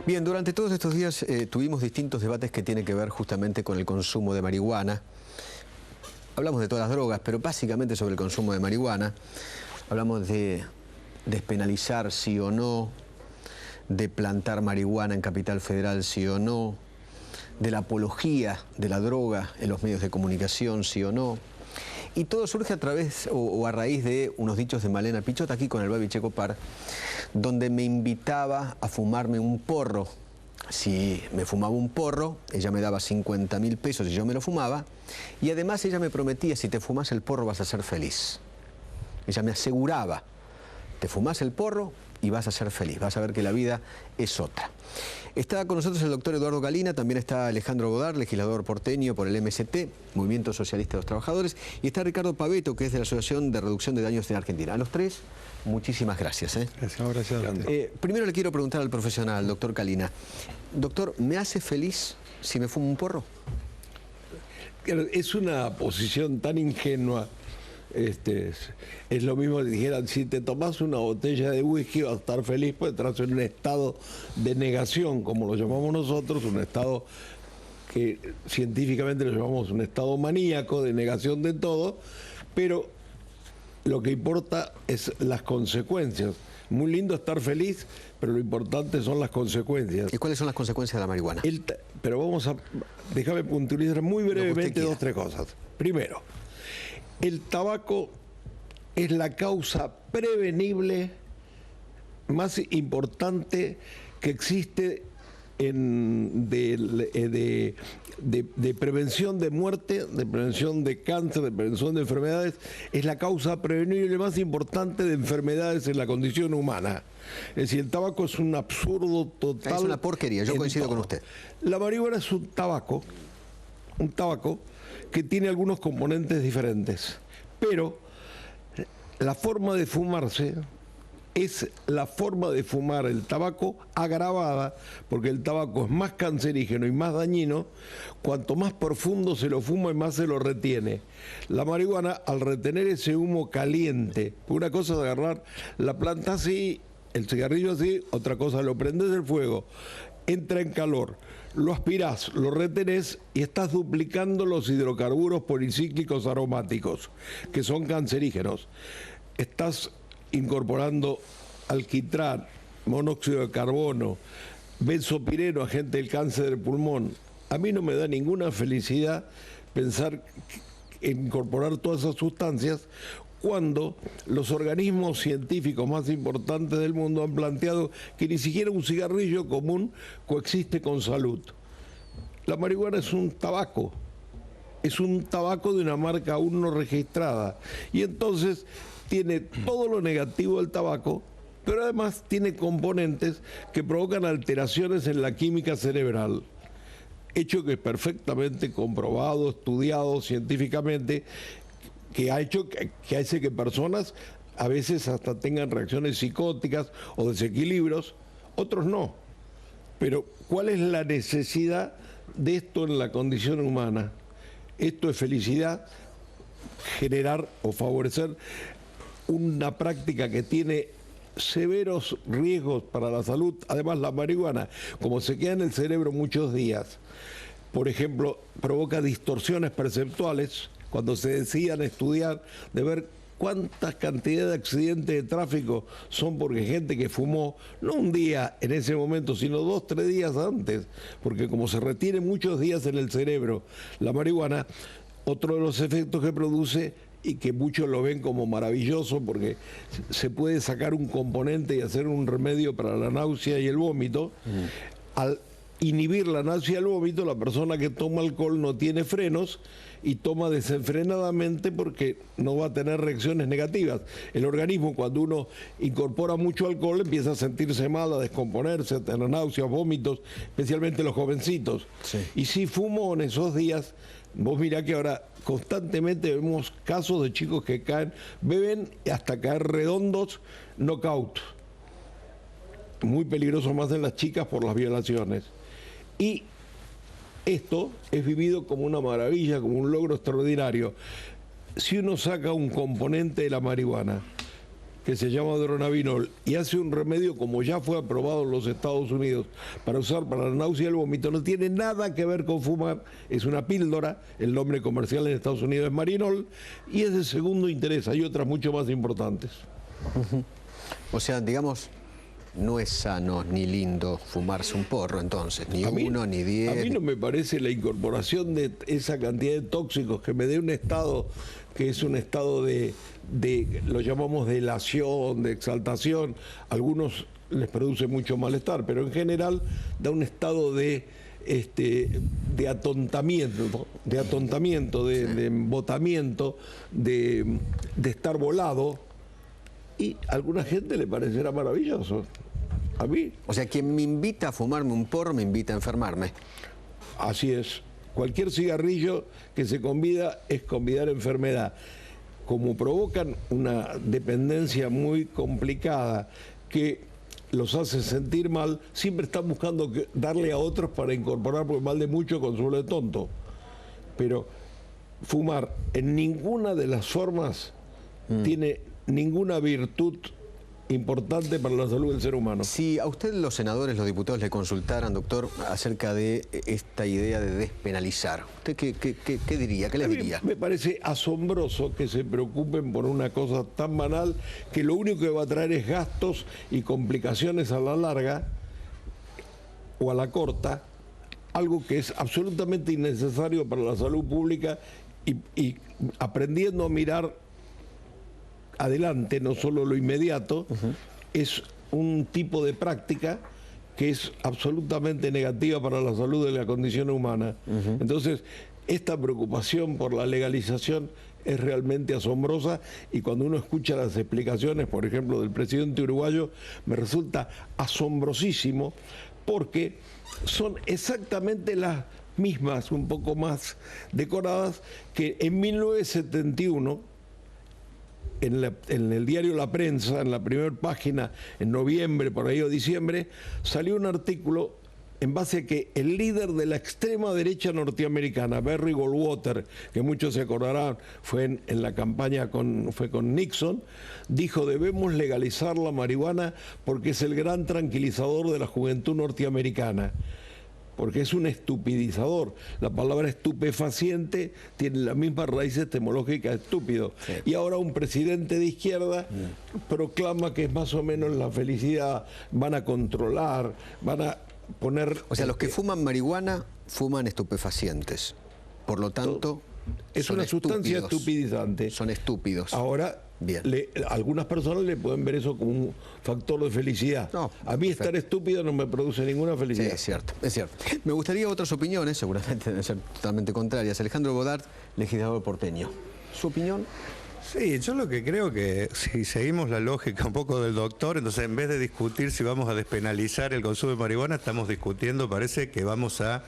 Bien, durante todos estos días tuvimos distintos debates que tienen que ver justamente con el consumo de marihuana. Hablamos de todas las drogas, pero básicamente sobre el consumo de marihuana. Hablamos de despenalizar sí o no, de plantar marihuana en Capital Federal sí o no, de la apología de la droga en los medios de comunicación sí o no. Y todo surge a través o a raíz de unos dichos de Malena Pichot aquí con el Babi Checopar, donde me invitaba a fumarme un porro. Si me fumaba un porro, ella me daba 50.000 pesos y yo me lo fumaba. Y además ella me prometía, si te fumas el porro vas a ser feliz. Ella me aseguraba, te fumas el porro y vas a ser feliz, vas a ver que la vida es otra. Está con nosotros el doctor Eduardo Galina, también está Alejandro Godard, legislador porteño por el MST, Movimiento Socialista de los Trabajadores, y está Ricardo Paveto, que es de la Asociación de Reducción de Daños en Argentina. A los tres, muchísimas gracias. Gracias a usted. Primero le quiero preguntar al profesional, doctor Galina. Doctor, ¿me hace feliz si me fumo un porro? Es una posición tan ingenua. Es lo mismo que dijeran, si te tomas una botella de whisky vas a estar feliz, pues entras en un estado de negación, como lo llamamos nosotros, un estado que científicamente lo llamamos un estado maníaco, de negación de todo, pero lo que importa es las consecuencias. Muy lindo estar feliz, pero lo importante son las consecuencias. ¿Y cuáles son las consecuencias de la marihuana? Pero déjame puntualizar muy brevemente dos, tres cosas. Primero, el tabaco es la causa prevenible más importante que existe de prevención de muerte, de prevención de cáncer, de prevención de enfermedades. Es la causa prevenible más importante de enfermedades en la condición humana. Es decir, el tabaco es un absurdo total. Es una porquería, yo coincido con usted. La marihuana es un tabaco que tiene algunos componentes diferentes, pero la forma de fumarse es la forma de fumar el tabaco agravada, porque el tabaco es más cancerígeno y más dañino cuanto más profundo se lo fuma y más se lo retiene. La marihuana, al retener ese humo caliente, una cosa es agarrar la planta así, el cigarrillo así, otra cosa lo prendes del fuego, entra en calor, lo aspirás, lo retenés y estás duplicando los hidrocarburos policíclicos aromáticos, que son cancerígenos. Estás incorporando alquitrán, monóxido de carbono, benzopireno, agente del cáncer del pulmón. A mí no me da ninguna felicidad pensar en incorporar todas esas sustancias cuando los organismos científicos más importantes del mundo han planteado que ni siquiera un cigarrillo común coexiste con salud. La marihuana es un tabaco de una marca aún no registrada, y entonces tiene todo lo negativo del tabaco, pero además tiene componentes que provocan alteraciones en la química cerebral. Hecho que es perfectamente comprobado, estudiado científicamente, que hace que personas a veces hasta tengan reacciones psicóticas o desequilibrios, otros no. Pero ¿cuál es la necesidad de esto en la condición humana? Esto es felicidad, generar o favorecer una práctica que tiene severos riesgos para la salud. Además, la marihuana, como se queda en el cerebro muchos días, por ejemplo, provoca distorsiones perceptuales. Cuando se decían estudiar, de ver cuántas cantidades de accidentes de tráfico son porque gente que fumó, no un día en ese momento, sino 2, 3 días antes, porque como se retiene muchos días en el cerebro la marihuana, otro de los efectos que produce, y que muchos lo ven como maravilloso porque se puede sacar un componente y hacer un remedio para la náusea y el vómito. Al inhibir la náusea y el vómito, la persona que toma alcohol no tiene frenos y toma desenfrenadamente porque no va a tener reacciones negativas. El organismo, cuando uno incorpora mucho alcohol, empieza a sentirse mal, a descomponerse, a tener náuseas, vómitos, especialmente los jovencitos. Sí. Y si fumo en esos días, vos mirá que ahora constantemente vemos casos de chicos que caen, beben hasta caer redondos, knockout. Muy peligroso más en las chicas por las violaciones. Y esto es vivido como una maravilla, como un logro extraordinario. Si uno saca un componente de la marihuana que se llama Dronabinol y hace un remedio como ya fue aprobado en los Estados Unidos para usar para la náusea y el vómito, no tiene nada que ver con fumar, es una píldora, el nombre comercial en Estados Unidos es Marinol y es de segundo interés, hay otras mucho más importantes. O sea, digamos, no es sano ni lindo fumarse un porro entonces, ni uno, ni 10. A mí no me parece la incorporación de esa cantidad de tóxicos que me dé un estado que es un estado de lo llamamos de elación, de exaltación. A algunos les produce mucho malestar, pero en general da un estado de atontamiento, de embotamiento, de estar volado. Y a alguna gente le parecerá maravilloso. A mí. O sea, quien me invita a fumarme un porro me invita a enfermarme. Así es. Cualquier cigarrillo que se convida es convidar enfermedad. Como provocan una dependencia muy complicada que los hace sentir mal, siempre están buscando darle a otros para incorporar, porque mal de mucho consuelo de tonto. Pero fumar en ninguna de las formas tiene ninguna virtud importante para la salud del ser humano. Si a usted los senadores, los diputados le consultaran, doctor, acerca de esta idea de despenalizar, ¿usted qué diría? ¿Qué les diría? Me parece asombroso que se preocupen por una cosa tan banal que lo único que va a traer es gastos y complicaciones a la larga o a la corta, algo que es absolutamente innecesario para la salud pública y aprendiendo a mirar adelante, no solo lo inmediato, es un tipo de práctica que es absolutamente negativa para la salud de la condición humana. Entonces, esta preocupación por la legalización es realmente asombrosa y cuando uno escucha las explicaciones, por ejemplo, del presidente uruguayo, me resulta asombrosísimo porque son exactamente las mismas, un poco más decoradas, que en 1971, en el diario La Prensa, en la primera página, en noviembre, por ahí o diciembre, salió un artículo en base a que el líder de la extrema derecha norteamericana, Barry Goldwater, que muchos se acordarán, fue en la campaña fue con Nixon, dijo: debemos legalizar la marihuana porque es el gran tranquilizador de la juventud norteamericana. Porque es un estupidizador. La palabra estupefaciente tiene la misma raíz etimológica de estúpido. Sí. Y ahora un presidente de izquierda proclama que es más o menos la felicidad, van a controlar, van a poner... O sea, los que fuman marihuana fuman estupefacientes. Por lo tanto, es una sustancia estupidizante. Son estúpidos. Ahora, algunas personas le pueden ver eso como un factor de felicidad. No, a mí estar estúpido no me produce ninguna felicidad. Sí, es cierto, es cierto. Me gustaría otras opiniones, seguramente deben ser totalmente contrarias. Alejandro Bodart, legislador porteño. ¿Su opinión? Sí, yo lo que creo que si seguimos la lógica un poco del doctor, entonces en vez de discutir si vamos a despenalizar el consumo de marihuana, estamos discutiendo, parece que vamos a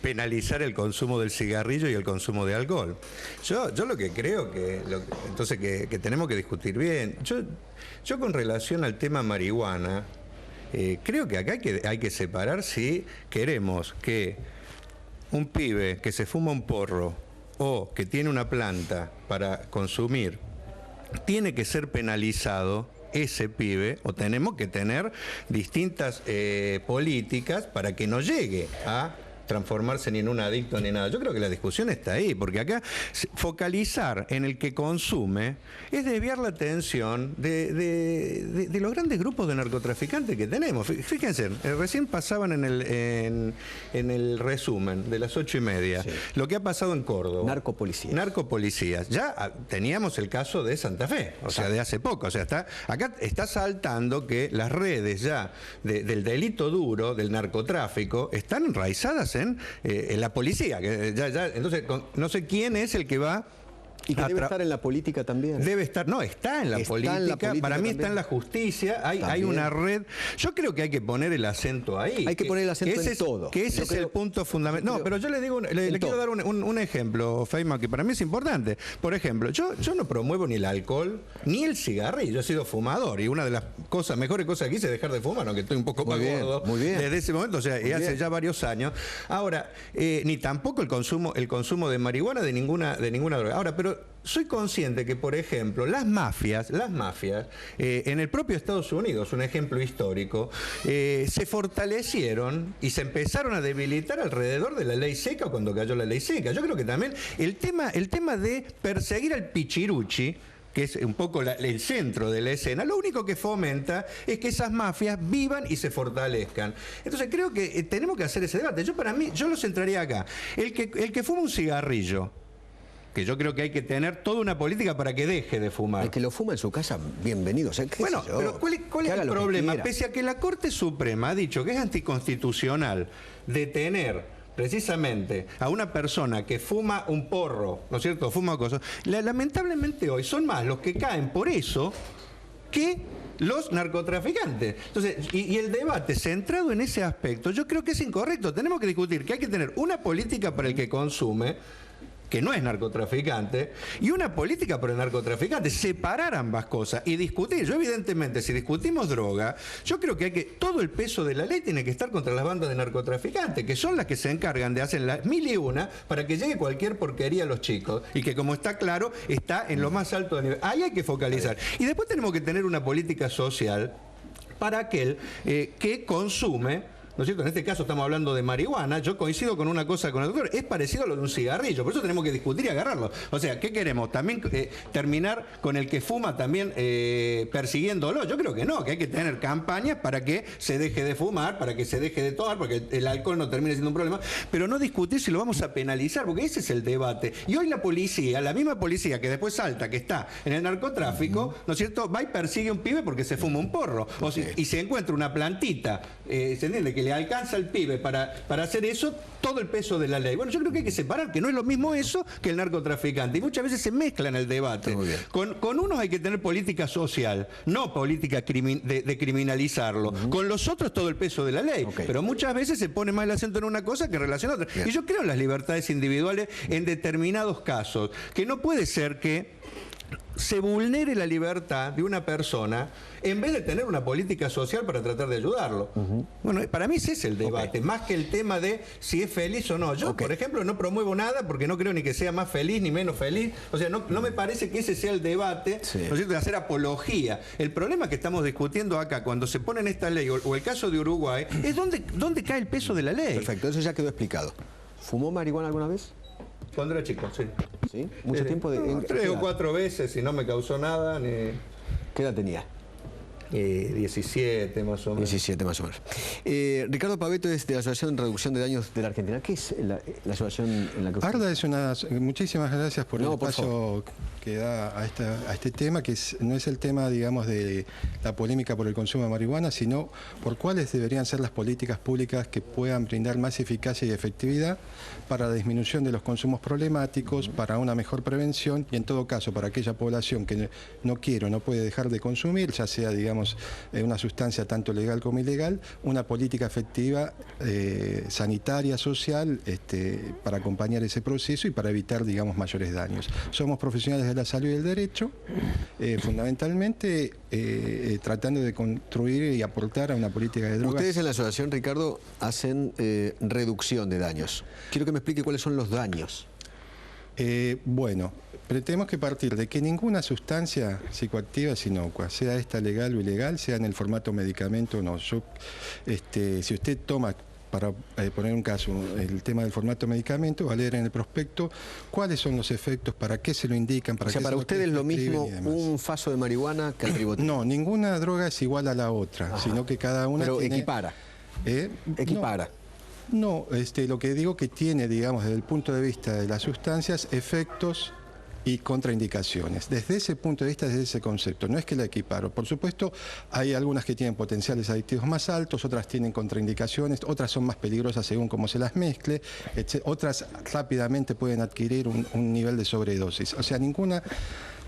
penalizar el consumo del cigarrillo y el consumo de alcohol. Yo lo que creo que tenemos que discutir bien. Yo con relación al tema marihuana, creo que acá hay que separar si queremos que un pibe que se fuma un porro o que tiene una planta para consumir, tiene que ser penalizado ese pibe, o tenemos que tener distintas políticas para que no llegue a transformarse ni en un adicto ni nada. Yo creo que la discusión está ahí, porque acá focalizar en el que consume es desviar la atención de los grandes grupos de narcotraficantes que tenemos. Fíjense, recién pasaban en el resumen de las 8:30, sí, lo que ha pasado en Córdoba. Narcopolicías. Ya teníamos el caso de Santa Fe, o sea, de hace poco. O sea, acá está saltando que las redes ya del delito duro, del narcotráfico, están enraizadas en la policía, que entonces no sé quién es el que va Y que debe estar en la política también. Debe estar, no, está en la política, para mí también está en la justicia, hay una red. Yo creo que hay que poner el acento ahí. Hay que poner el acento en todo. Que ese es el punto fundamental. No, pero yo le digo, le quiero dar un ejemplo, Feynman, que para mí es importante. Por ejemplo, yo no promuevo ni el alcohol, ni el cigarrillo. Yo he sido fumador y una de las mejores cosas que hice es dejar de fumar, aunque estoy un poco más gordo desde ese momento, o sea, hace ya varios años. Ahora, ni tampoco el consumo de marihuana de ninguna droga. Ahora, pero pero soy consciente que, por ejemplo, las mafias, en el propio Estados Unidos, un ejemplo histórico, se fortalecieron y se empezaron a debilitar alrededor de la ley seca cuando cayó la ley seca. Yo creo que también el tema de perseguir al pichiruchi, que es un poco el centro de la escena, lo único que fomenta es que esas mafias vivan y se fortalezcan. Entonces creo que tenemos que hacer ese debate. Para mí, yo lo centraría acá. El que fuma un cigarrillo, que yo creo que hay que tener toda una política para que deje de fumar. El que lo fuma en su casa, bienvenido. O sea, bueno, pero ¿cuál es el problema? Pese a que la Corte Suprema ha dicho que es anticonstitucional detener precisamente a una persona que fuma un porro, ¿no es cierto? Fuma cosas. Lamentablemente hoy son más los que caen por eso que los narcotraficantes. Entonces, y el debate centrado en ese aspecto, yo creo que es incorrecto. Tenemos que discutir que hay que tener una política para el que consume, que no es narcotraficante, y una política para el narcotraficante, separar ambas cosas y discutir. Yo evidentemente, si discutimos droga, yo creo que todo el peso de la ley tiene que estar contra las bandas de narcotraficantes, que son las que se encargan de hacer las mil y una para que llegue cualquier porquería a los chicos, y que, como está claro, está en lo más alto de nivel. Ahí hay que focalizar. Y después tenemos que tener una política social para aquel que consume, ¿no es cierto? En este caso estamos hablando de marihuana. Yo coincido con una cosa con el doctor, es parecido a lo de un cigarrillo, por eso tenemos que discutir y agarrarlo. O sea, ¿qué queremos? ¿También terminar con el que fuma también persiguiéndolo? Yo creo que no, que hay que tener campañas para que se deje de fumar, para que se deje de tomar, porque el alcohol no termine siendo un problema, pero no discutir si lo vamos a penalizar, porque ese es el debate. Y hoy la policía, la misma policía que después salta, que está en el narcotráfico, ¿no es cierto?, va y persigue a un pibe porque se fuma un porro. Y se encuentra una plantita, ¿se entiende?, que le alcanza al pibe para hacer eso, todo el peso de la ley. Bueno, yo creo que hay que separar, que no es lo mismo eso que el narcotraficante. Y muchas veces se mezcla en el debate. Con unos hay que tener política social, no política de criminalizarlo. Con los otros todo el peso de la ley. Pero muchas veces se pone más el acento en una cosa que en relación a otra. Y yo creo en las libertades individuales en determinados casos, que no puede ser que se vulnere la libertad de una persona en vez de tener una política social para tratar de ayudarlo. Bueno, para mí ese es el debate, más que el tema de si es feliz o no. Yo, por ejemplo, no promuevo nada porque no creo ni que sea más feliz ni menos feliz. O sea, no me parece que ese sea el debate, ¿no es cierto?, de hacer apología. El problema que estamos discutiendo acá, cuando se pone en esta ley, o el caso de Uruguay, es dónde cae el peso de la ley. Perfecto, eso ya quedó explicado. ¿Fumó marihuana alguna vez? Cuando era chico, sí. ¿Sí? ¿Mucho tiempo? 3 o 4 veces y no me causó nada. ¿Qué edad tenía? 17 más o menos. 17 más o menos. Ricardo Pavetto es de la Asociación de Reducción de Daños de la Argentina. ¿Qué es la asociación en la que usted... ARDA es una... Muchísimas gracias por el espacio que da a este tema, que no es el tema, digamos, de la polémica por el consumo de marihuana, sino por cuáles deberían ser las políticas públicas que puedan brindar más eficacia y efectividad para la disminución de los consumos problemáticos, para una mejor prevención y, en todo caso, para aquella población que no puede dejar de consumir, ya sea, digamos, una sustancia tanto legal como ilegal, una política efectiva sanitaria, social, para acompañar ese proceso y para evitar, digamos, mayores daños. Somos profesionales de la salud y del derecho, fundamentalmente tratando de construir y aportar a una política de drogas. Ustedes en la asociación, Ricardo, hacen reducción de daños. Quiero que me explique cuáles son los daños. Bueno, pero tenemos que partir de que ninguna sustancia psicoactiva es inocua, sea esta legal o ilegal, sea en el formato medicamento o no. Si usted toma, para poner un caso, el tema del formato medicamento, va a leer en el prospecto cuáles son los efectos, para qué se lo indican, para para ustedes es lo mismo un faso de marihuana que el ribotril. No, ninguna droga es igual a la otra, sino que cada una tiene... equipara. Equipara. No, lo que digo que tiene, digamos, desde el punto de vista de las sustancias, efectos y contraindicaciones. Desde ese punto de vista, desde ese concepto, no es que la equiparo. Por supuesto, hay algunas que tienen potenciales adictivos más altos, otras tienen contraindicaciones, otras son más peligrosas según cómo se las mezcle, otras rápidamente pueden adquirir un nivel de sobredosis. O sea, ninguna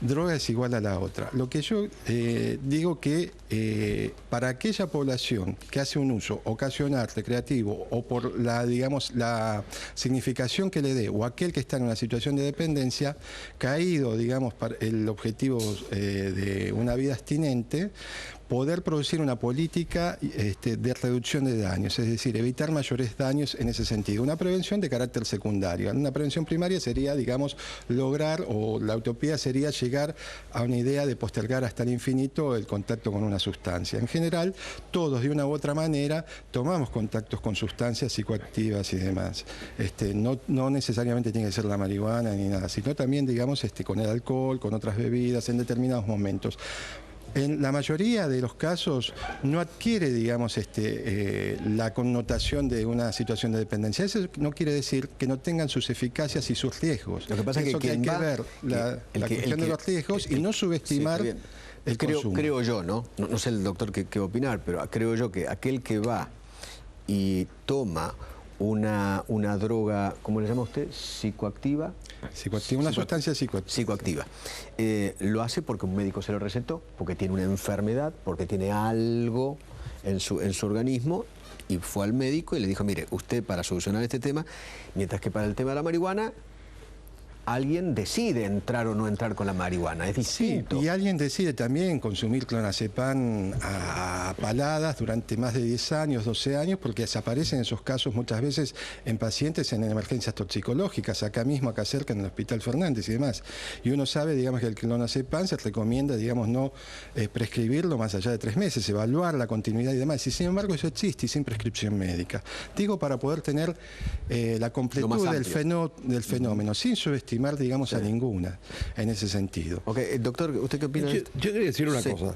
droga es igual a la otra. Lo que yo digo que para aquella población que hace un uso ocasional, recreativo, o por la, digamos, la significación que le dé, o aquel que está en una situación de dependencia, caído, digamos, para el objetivo de una vida abstinente, poder producir una política de reducción de daños, es decir, evitar mayores daños en ese sentido. Una prevención de carácter secundario. Una prevención primaria sería, digamos, lograr, o la utopía sería llegar a una idea de postergar hasta el infinito el contacto con una sustancia. En general, todos de una u otra manera tomamos contactos con sustancias psicoactivas y demás. No necesariamente tiene que ser la marihuana ni nada, sino también, digamos, con el alcohol, con otras bebidas, en determinados momentos. En la mayoría de los casos no adquiere, digamos, la connotación de una situación de dependencia. Eso no quiere decir que no tengan sus eficacias y sus riesgos. Lo que pasa es que hay que ver la cuestión de los riesgos y no subestimar el consumo. Creo yo, ¿no? No sé el doctor qué va a opinar, pero creo yo que aquel que va y toma una droga, ¿cómo le llama usted? ¿Psicoactiva? Una sustancia psicoactiva. Lo hace porque un médico se lo recetó, porque tiene una enfermedad, porque tiene algo en su organismo, y fue al médico y le dijo, mire, usted para solucionar este tema, mientras que para el tema de la marihuana, alguien decide entrar o no entrar con la marihuana, es distinto. Sí, y alguien decide también consumir clonazepam a paladas durante más de 10 años, 12 años, porque desaparecen esos casos muchas veces en pacientes en emergencias toxicológicas, acá cerca en el Hospital Fernández y demás. Y uno sabe, digamos, que el clonazepam se recomienda, digamos, no prescribirlo más allá de 3 meses, evaluar la continuidad y demás. Y sin embargo eso existe y sin prescripción médica. Digo, para poder tener la completud del fenómeno, sin subestimar, digamos, a ninguna en ese sentido. Ok, doctor, ¿usted qué opina? Yo quería decir una cosa.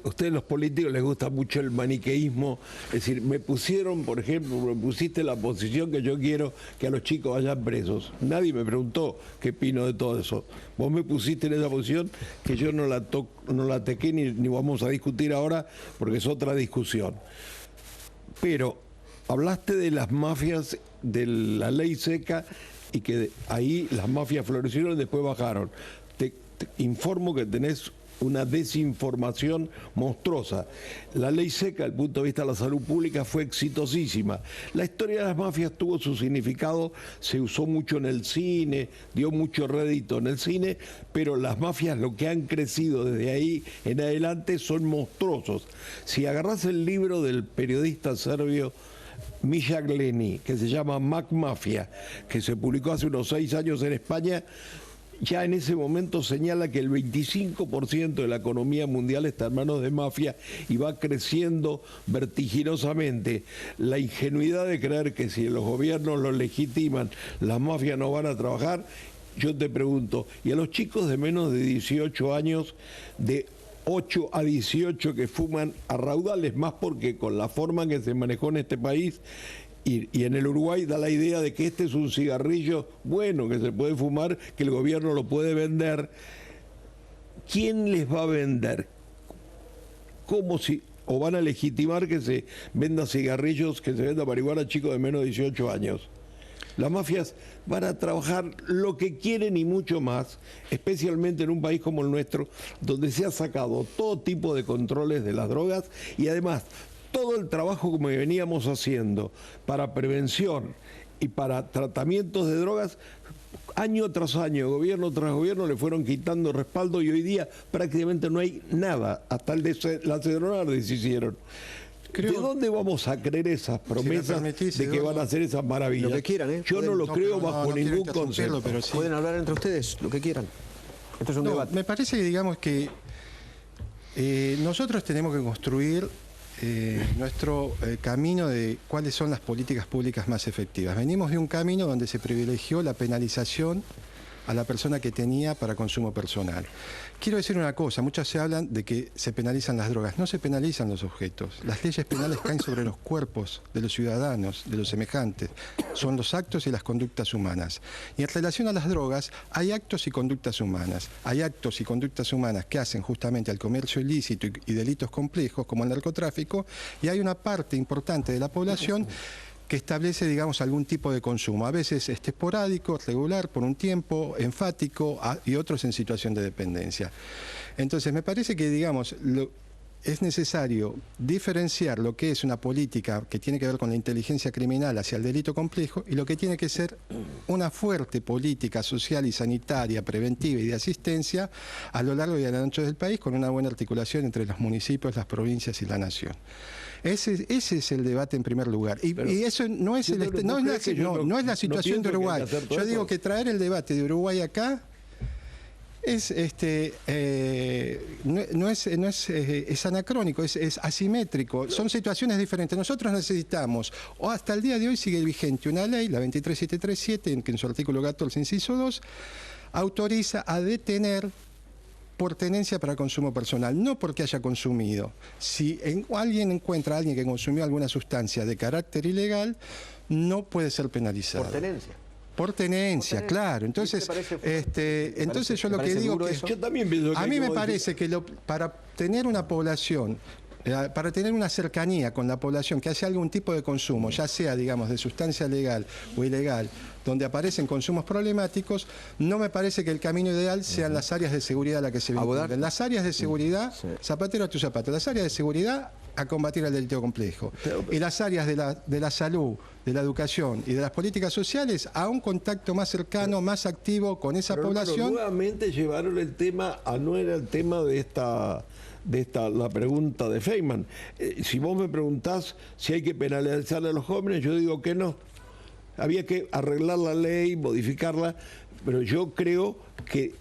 Ustedes los políticos les gusta mucho el maniqueísmo, es decir, me pusiste la posición que yo quiero que a los chicos vayan presos. Nadie me preguntó qué opino de todo eso. Vos me pusiste en esa posición que yo no la toqué ni vamos a discutir ahora porque es otra discusión. Pero hablaste de las mafias, de la ley seca, y que ahí las mafias florecieron y después bajaron. Te informo que tenés una desinformación monstruosa. La ley seca, desde el punto de vista de la salud pública, fue exitosísima. La historia de las mafias tuvo su significado, se usó mucho en el cine, dio mucho rédito en el cine, pero las mafias, lo que han crecido desde ahí en adelante, son monstruosos. Si agarrás el libro del periodista serbio Misha Gleni, que se llama Mac Mafia, que se publicó hace unos 6 años en España, ya en ese momento señala que el 25% de la economía mundial está en manos de mafia y va creciendo vertiginosamente. La ingenuidad de creer que si los gobiernos lo legitiman, las mafias no van a trabajar. Yo te pregunto, ¿y a los chicos de menos de 18 años, de 8 a 18 que fuman a raudales, más porque con la forma en que se manejó en este país y en el Uruguay da la idea de que este es un cigarrillo bueno, que se puede fumar, que el gobierno lo puede vender? ¿Quién les va a vender? ¿O van a legitimar que se venda cigarrillos, que se venda marihuana a chicos de menos de 18 años? Las mafias van a trabajar lo que quieren y mucho más, especialmente en un país como el nuestro, donde se ha sacado todo tipo de controles de las drogas y además todo el trabajo que veníamos haciendo para prevención y para tratamientos de drogas, año tras año, gobierno tras gobierno, le fueron quitando respaldo y hoy día prácticamente no hay nada, hasta la Cedronardes se hicieron. ¿De dónde vamos a creer esas promesas de que van a hacer esas maravillas? Lo que quieran, Yo no lo creo bajo ningún concepto. Pero sí. Pueden hablar entre ustedes, lo que quieran. Esto es un debate. Me parece que, digamos, que nosotros tenemos que construir nuestro camino de cuáles son las políticas públicas más efectivas. Venimos de un camino donde se privilegió la penalización a la persona que tenía para consumo personal. Quiero decir una cosa, muchas se hablan de que se penalizan las drogas, no se penalizan los objetos. Las leyes penales caen sobre los cuerpos de los ciudadanos, de los semejantes. Son los actos y las conductas humanas. Y en relación a las drogas, hay actos y conductas humanas. Hay actos y conductas humanas que hacen justamente al comercio ilícito y delitos complejos como el narcotráfico, y hay una parte importante de la población que establece, digamos, algún tipo de consumo, a veces esporádico, regular, por un tiempo, enfático, y otros en situación de dependencia. Entonces, me parece que, digamos, es necesario diferenciar lo que es una política que tiene que ver con la inteligencia criminal hacia el delito complejo y lo que tiene que ser una fuerte política social y sanitaria, preventiva y de asistencia a lo largo y a lo ancho del país, con una buena articulación entre los municipios, las provincias y la nación. Ese es el debate en primer lugar. Y eso no es, no es la situación de Uruguay. Yo digo que traer el debate de Uruguay acá es es anacrónico, es asimétrico, son situaciones diferentes. Nosotros necesitamos, o hasta el día de hoy sigue vigente una ley, la 23737, que en su artículo 14, inciso 2, autoriza a detener por tenencia para consumo personal, no porque haya consumido. Si alguien encuentra a alguien que consumió alguna sustancia de carácter ilegal, no puede ser penalizado. Por tenencia. Por tenencia, claro. Entonces, entonces yo lo que digo que yo también pienso que a mí me parece que para tener una población, para tener una cercanía con la población que hace algún tipo de consumo, ya sea, digamos, de sustancia legal o ilegal, donde aparecen consumos problemáticos, no me parece que el camino ideal sean las áreas de seguridad a las que se vinculan. Las áreas de seguridad, zapatero a tu zapato, las áreas de seguridad a combatir el delito complejo. Y las áreas de la salud, de la educación y de las políticas sociales a un contacto más cercano, más activo con esa población. Nuevamente llevaron el tema no era el tema de la pregunta de Feynman. Si vos me preguntás si hay que penalizar a los jóvenes, yo digo que no. Había que arreglar la ley, modificarla, pero yo creo que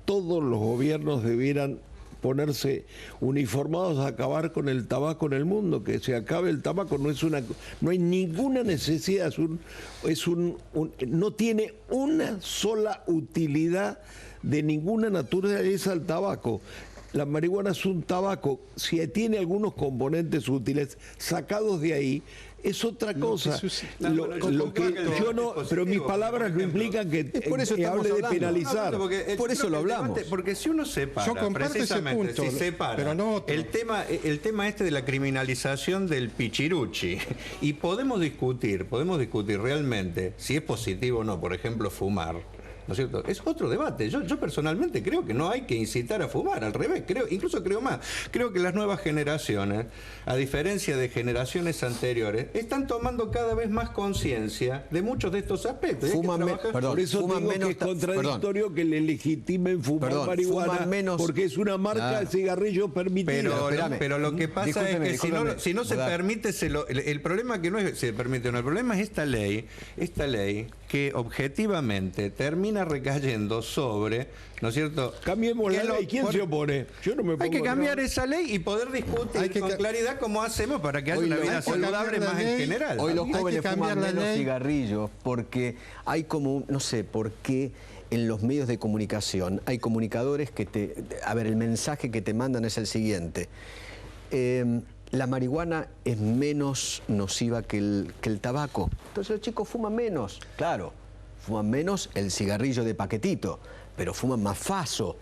todos los gobiernos debieran ponerse uniformados a acabar con el tabaco en el mundo, que se acabe el tabaco, no hay ninguna necesidad, no tiene una sola utilidad de ninguna naturaleza el tabaco. La marihuana es un tabaco, si tiene algunos componentes útiles sacados de ahí, es otra cosa. Pero mis palabras no implican que hable de penalizar. Por eso lo hablamos. Porque si uno separa, precisamente, si separa pero no el tema este de la criminalización del pichiruchi, y podemos discutir realmente si es positivo o no, por ejemplo, fumar, ¿no es cierto? Es otro debate. Yo personalmente creo que no hay que incitar a fumar, al revés, incluso creo más. Creo que las nuevas generaciones, a diferencia de generaciones anteriores, están tomando cada vez más conciencia de muchos de estos aspectos. Por eso digo que es contradictorio que le legitimen fumar marihuana, porque es una marca de cigarrillo permitida. Pero lo que pasa es que si no se permite, el problema que no es se permite, no, el problema es esta ley que objetivamente termina recayendo sobre, ¿no es cierto? Cambiemos la ley. ¿Quién se opone? Yo no me pongo. Hay que cambiar esa ley y poder discutir con claridad cómo hacemos para que haya una vida saludable más en general. Hoy los jóvenes fuman menos cigarrillos porque hay como, no sé por qué en los medios de comunicación hay comunicadores que el mensaje que te mandan es el siguiente. La marihuana es menos nociva que el tabaco. Entonces los chicos fuman menos. Claro, fuman menos el cigarrillo de paquetito, pero fuman más faso,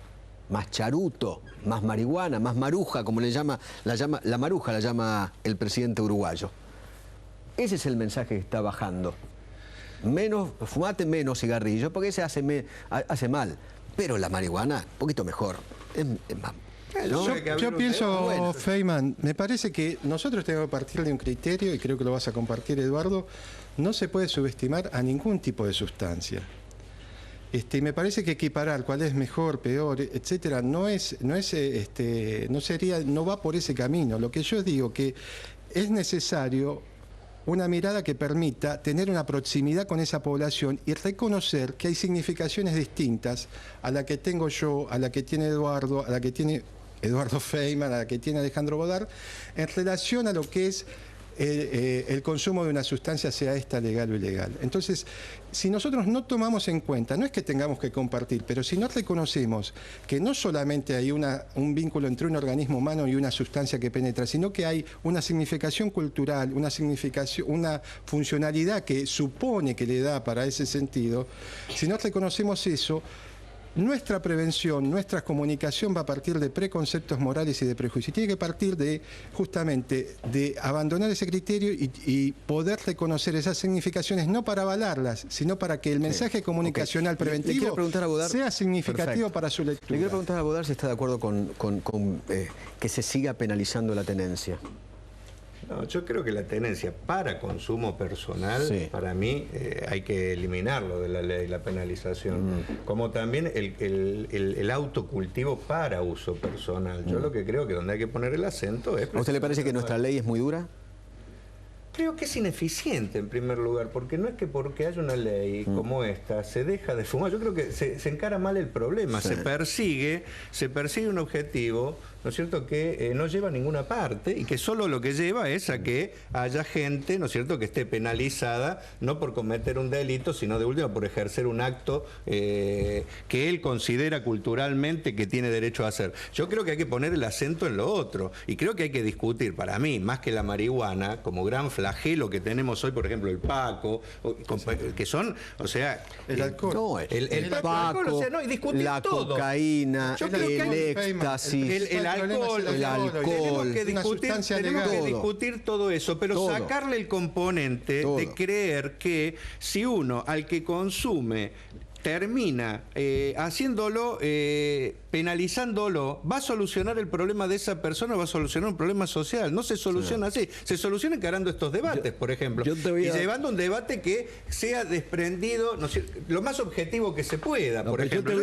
más charuto, más marihuana, más maruja, como la maruja la llama el presidente uruguayo. Ese es el mensaje que está bajando. Fumate menos cigarrillo, porque ese hace mal. Pero la marihuana, un poquito mejor. Es más. Yo pienso, Feynman, me parece que nosotros tenemos que partir de un criterio, y creo que lo vas a compartir, Eduardo. No se puede subestimar a ningún tipo de sustancia. Me parece que equiparar cuál es mejor, peor, etcétera, no va por ese camino. Lo que yo digo que es necesario una mirada que permita tener una proximidad con esa población y reconocer que hay significaciones distintas a la que tengo yo, a la que tiene Eduardo, a la que tiene Eduardo Feynman, a la que tiene Alejandro Bodar, en relación a lo que es el consumo de una sustancia, sea esta legal o ilegal. Entonces, si nosotros no tomamos en cuenta, no es que tengamos que compartir, pero si no reconocemos que no solamente hay un vínculo entre un organismo humano y una sustancia que penetra, sino que hay una significación cultural, una funcionalidad que supone que le da para ese sentido, si no reconocemos eso, nuestra prevención, nuestra comunicación va a partir de preconceptos morales y de prejuicios. Tiene que partir de, justamente, de abandonar ese criterio y poder reconocer esas significaciones, no para avalarlas, sino para que el mensaje comunicacional preventivo sea significativo para su lectura. Le quiero preguntar a Baudard si está de acuerdo con que se siga penalizando la tenencia. No, yo creo que la tenencia para consumo personal, para mí, hay que eliminarlo de la ley, la penalización. Como también el autocultivo para uso personal. Yo lo que creo que donde hay que poner el acento es... ¿A usted le parece que nuestra ley es muy dura? Creo que es ineficiente en primer lugar, porque no es que porque haya una ley como esta se deja de fumar. Yo creo que se encara mal el problema, se persigue un objetivo, ¿no es cierto?, que no lleva a ninguna parte y que solo lo que lleva es a que haya gente, ¿no es cierto?, que esté penalizada no por cometer un delito, sino de última por ejercer un acto que él considera culturalmente que tiene derecho a hacer. Yo creo que hay que poner el acento en lo otro y creo que hay que discutir, para mí, más que la marihuana, como gran flagelo que tenemos hoy, por ejemplo, el Paco, que son, o sea... El alcohol. No, el Paco, o sea, no, y discutir la todo. cocaína, el éxtasis, el alcohol. Tenemos que discutir todo eso, pero sacarle el componente de creer que si uno al que consume termina haciéndolo, penalizándolo, va a solucionar el problema de esa persona, va a solucionar un problema social. No se soluciona así. Se soluciona encarando estos debates, por ejemplo. Y llevando un debate que sea desprendido, no sé, lo más objetivo que se pueda, por ejemplo.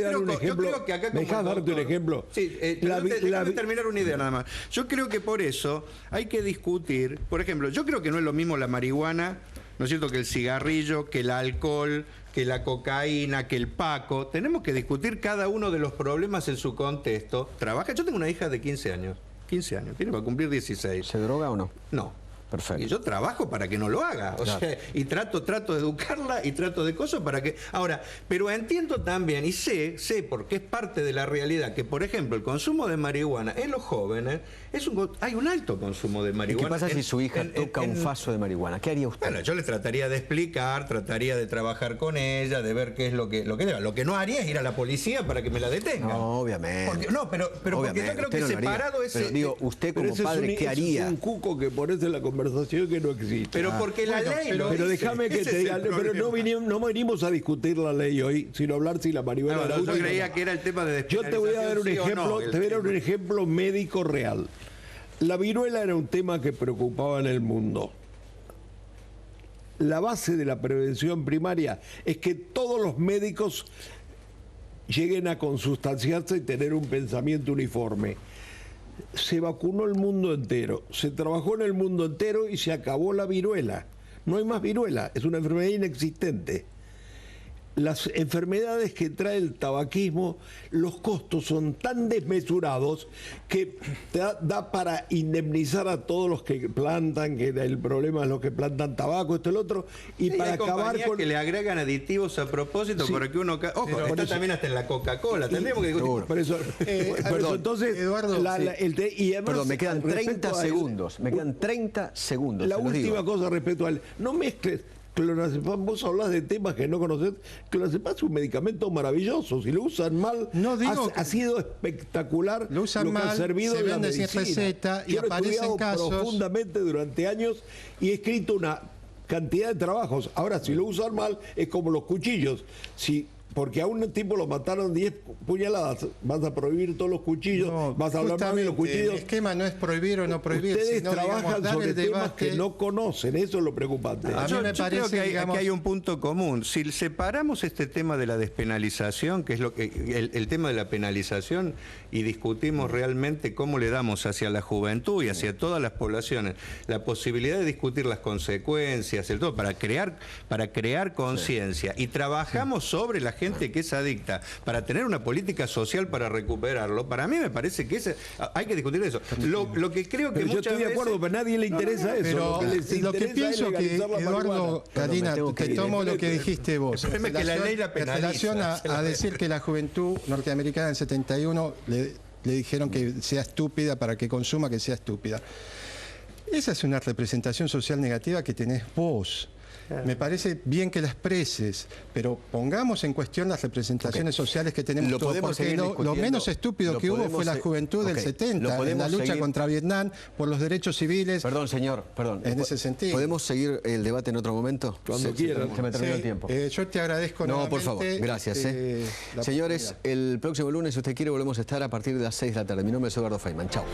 Yo creo que acá... ¿Dejás darte un ejemplo? Sí, déjame terminar una idea nada más. Yo creo que por eso hay que discutir, por ejemplo, yo creo que no es lo mismo la marihuana, ¿no es cierto?, que el cigarrillo, que el alcohol, que la cocaína, que el Paco. Tenemos que discutir cada uno de los problemas en su contexto. Yo tengo una hija de 15 años, tiene para cumplir 16. ¿Se droga o no? No. Perfecto. Y yo trabajo para que no lo haga, o sea, y trato de educarla y trato de cosas para que... Ahora, pero entiendo también y sé, porque es parte de la realidad, que por ejemplo el consumo de marihuana en los jóvenes, hay un alto consumo de marihuana. ¿Qué pasa si su hija toca un faso de marihuana? ¿Qué haría usted? Bueno, yo le trataría de explicar, trataría de trabajar con ella, de ver qué es lo que lleva. Lo que no haría es ir a la policía para que me la detenga. No, obviamente. Pero porque yo creo que separado ese... Pero digo, usted como padre, ¿qué haría? Es un cuco que pones en la conversación que no existe. Pero porque la ley pero déjame que te diga, pero no venimos a discutir la ley hoy, sino hablar si la marihuana... No, yo creía que era el tema de despenalización. Yo te voy a dar un ejemplo, te voy a dar un ejemplo médico real. La viruela era un tema que preocupaba en el mundo. La base de la prevención primaria es que todos los médicos lleguen a consustanciarse y tener un pensamiento uniforme. Se vacunó el mundo entero, se trabajó en el mundo entero y se acabó la viruela. No hay más viruela, es una enfermedad inexistente. Las enfermedades que trae el tabaquismo, los costos son tan desmesurados que da para indemnizar a todos los que plantan, que el problema es los que plantan tabaco, esto y lo otro, y para acabar con... que le agregan aditivos a propósito para que uno... Ojo, está también hasta en la Coca-Cola, tendríamos que discutir. Por eso, entonces, Eduardo, y además, perdón, me quedan 30 segundos, me quedan 30 segundos. La última cosa respecto a él, no mezcles... Clonazepam, vos hablas de temas que no conocés. Clonazepam es un medicamento maravilloso. Si lo usan mal, ha sido espectacular. Lo usan mal, ha servido se vende sin receta y aparecen casos. Profundamente durante años y he escrito una cantidad de trabajos. Ahora, si lo usan mal, es como los cuchillos. Porque a un tipo lo mataron 10 puñaladas, vas a prohibir todos los cuchillos, vas a hablar mal de los cuchillos. El esquema no es prohibir o no prohibir, ustedes sino, trabajan sobre temas que no conocen, eso es lo preocupante. A mí me parece que aquí hay un punto común. Si separamos este tema de la despenalización, que es el tema de la penalización, y discutimos realmente cómo le damos hacia la juventud y hacia todas las poblaciones la posibilidad de discutir las consecuencias, el todo, para crear conciencia, y trabajamos sobre la gente que es adicta para tener una política social para recuperarlo, para mí me parece que hay que discutir eso. Lo que creo que yo estoy de acuerdo, pero a nadie le interesa eso. Pero lo que pienso que, Eduardo, Karina, te tomo lo que dijiste vos. El problema es que la ley la penaliza. En relación a decir que la juventud norteamericana en 71 le dijeron que sea estúpida para que consuma, que sea estúpida. Esa es una representación social negativa que tenés vos. Me parece bien que la expreses, pero pongamos en cuestión las representaciones sociales que tenemos todos, porque lo menos estúpido que hubo fue la juventud del 70, en la lucha contra Vietnam, por los derechos civiles. Perdón, señor, perdón. En ese sentido. ¿Podemos seguir el debate en otro momento? Cuando quieran. Se me terminó el tiempo. Yo te agradezco nuevamente. No, por favor, gracias. Señores, el próximo lunes, si usted quiere, volvemos a estar a partir de las 6 de la tarde. Mi nombre es Eduardo Feynman. Chao.